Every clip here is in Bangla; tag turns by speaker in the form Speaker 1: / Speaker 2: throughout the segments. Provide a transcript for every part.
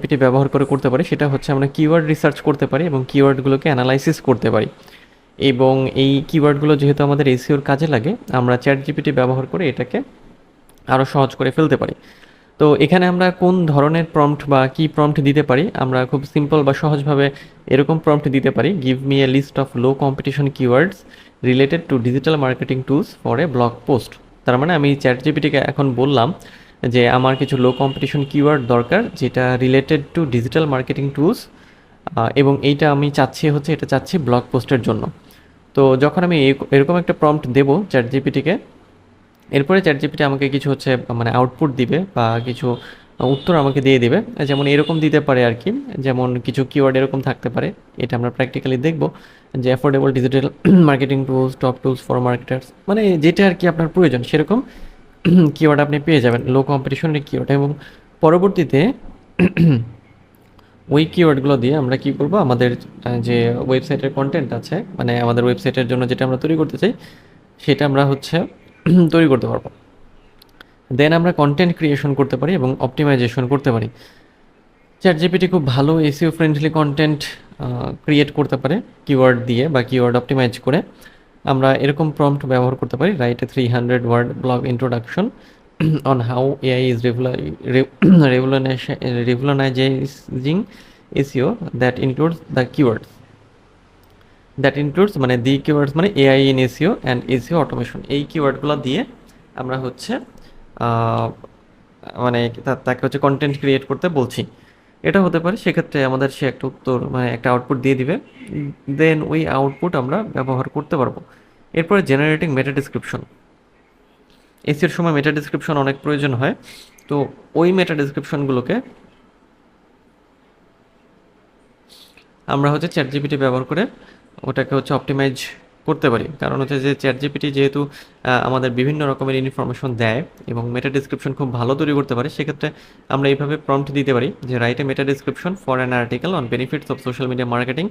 Speaker 1: জিপিটি ব্যবহার করে করতে পারি সেটা হচ্ছে আমরা কিওয়ার্ড রিসার্চ করতে পারি এবং কিওয়ার্ডগুলোকে অ্যানালাইসিস করতে পারি। এবং এই কিওয়ার্ডগুলো যেহেতু আমাদের এসইওর কাজে লাগে, আমরা চ্যাট জিপিটি ব্যবহার করে এটাকে আরও সহজ করে ফেলতে পারি। তো এখানে আমরা কোন ধরনের প্রম্পট বা কি প্রম্পট দিতে পারি, আমরা খুব সিম্পল বা সহজভাবে এরকম প্রম্পট দিতে পারি, give me a list of low competition keywords related to digital marketing tools for a blog post. তার মানে আমি চ্যাট জিপিটিকে এখন বললাম যে আমার কিছু লো কম্পিটিশন কিওয়ার্ড দরকার যেটা related to digital marketing tools, এবং এইটা আমি চাচ্ছি হচ্ছে এটা চাচ্ছি ব্লগ পোস্টের জন্য। তো যখন আমি এরকম একটা প্রম্পট দেবো চ্যাট জিপিটিকে, এরপরে চ্যাট জিপিটি আমাকে কিছু হচ্ছে মানে আউটপুট দিবে বা কিছু উত্তর আমাকে দিয়ে দিবে, যেমন এরকম দিতে পারে আর কি। যেমন কিছু কিওয়ার্ড এরকম থাকতে পারে, এটা আমরা প্র্যাকটিক্যালি দেখব, যে affordable digital marketing tools, top tools for marketers, মানে যেটা আর কি আপনার প্রয়োজন সেরকম কিওয়ার্ড আপনি পেয়ে যাবেন, লো কম্পিটিশনের কিওয়ার্ড। এবং পরবর্তীতে ওই কিওয়ার্ডগুলো দিয়ে আমরা কি করব, আমাদের যে ওয়েবসাইটের কন্টেন্ট আছে, মানে আমাদের ওয়েবসাইটের জন্য যেটা আমরা তৈরি করতে চাই সেটা আমরা হচ্ছে তৈরি করতে পারবো। দেন আমরা কন্টেন্ট ক্রিয়েশন করতে পারি এবং অপটিমাইজেশন করতে পারি। চ্যাট জিপিটি খুব ভালো এসইও ফ্রেন্ডলি কন্টেন্ট ক্রিয়েট করতে পারে কিওয়ার্ড দিয়ে বা কিওয়ার্ড অপটিমাইজ করে। আমরা এরকম প্রম্পট ব্যবহার করতে পারি, write a 300 word blog introduction on how AI is revolutionizing SEO that includes the keywords. That includes মানে the keywords মানে AI in SEO and SEO automation। এই কিওয়ার্ডগুলো দিয়ে আমরা হচ্ছে মানে তাকে হচ্ছে কন্টেন্ট ক্রিয়েট করতে বলছি। এটা হতে পারে, সেক্ষেত্রে আমাদের সে একটা উত্তর মানে একটা আউটপুট দিয়ে দিবে, দেন ওই আউটপুট আমরা ব্যবহার করতে পারবো। এরপরে জেনারেটিং মেটা ডিসক্রিপশন। এসির সময় মেটা ডিসক্রিপশন অনেক প্রয়োজন হয়, তো ওই মেটা ডিসক্রিপশনগুলোকে আমরা হচ্ছে চ্যাট জিপিটি ব্যবহার করে ওটাকে হচ্ছে অপটিমাইজ করতে পারি। কারণ হচ্ছে যে চ্যাট জিপিটি যেহেতু আমাদের বিভিন্ন রকমের ইনফরমেশন দেয় এবং মেটা ডিসক্রিপশন খুব ভালো তৈরি করতে পারে, সেক্ষেত্রে আমরা এইভাবে প্রম্পট দিতে পারি যে write a meta description for an article on benefits of social media marketing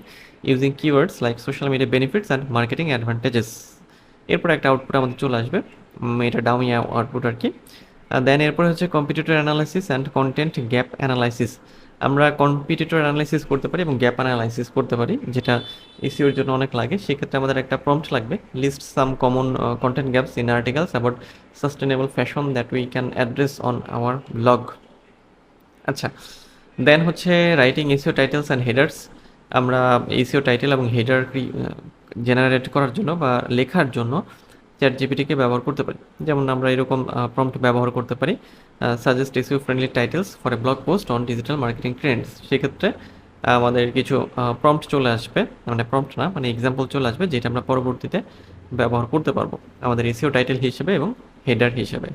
Speaker 1: using keywords like social media benefits and marketing advantages. এরপর একটা আউটপুট আমাদের চলে আসবে, এটা ডাউমি আউটপুট আর কি। দেন এরপরে হচ্ছে competitor analysis and content gap analysis. আমরা কম্পিটিটর অ্যানালাইসিস করতে পারি এবং গ্যাপ অ্যানালাইসিস করতে পারি, যেটা এসইওর জন্য অনেক লাগে। সেক্ষেত্রে আমাদের একটা প্রম্পট লাগবে, list some common content gaps in articles about sustainable fashion that we can address on our blog. আচ্ছা, দেন হচ্ছে writing SEO titles and headers. আমরা এসইও টাইটেল এবং হেডার জেনারেট করার জন্য বা লেখার জন্য চ্যাট জিপিটিকে ব্যবহার করতে পারি। যেমন আমরা এরকম প্রম্পট ব্যবহার করতে পারি, suggest SEO friendly titles for a blog post on digital marketing Trends. সেক্ষেত্রে আমাদের কিছু প্রম্পট চলে আসবে, মানে প্রম্পট না মানে এক্সাম্পল চলে আসবে, যেটা আমরা পরবর্তীতে ব্যবহার করতে পারবো আমাদের এসইও টাইটেল হিসেবে এবং হেডার হিসেবে।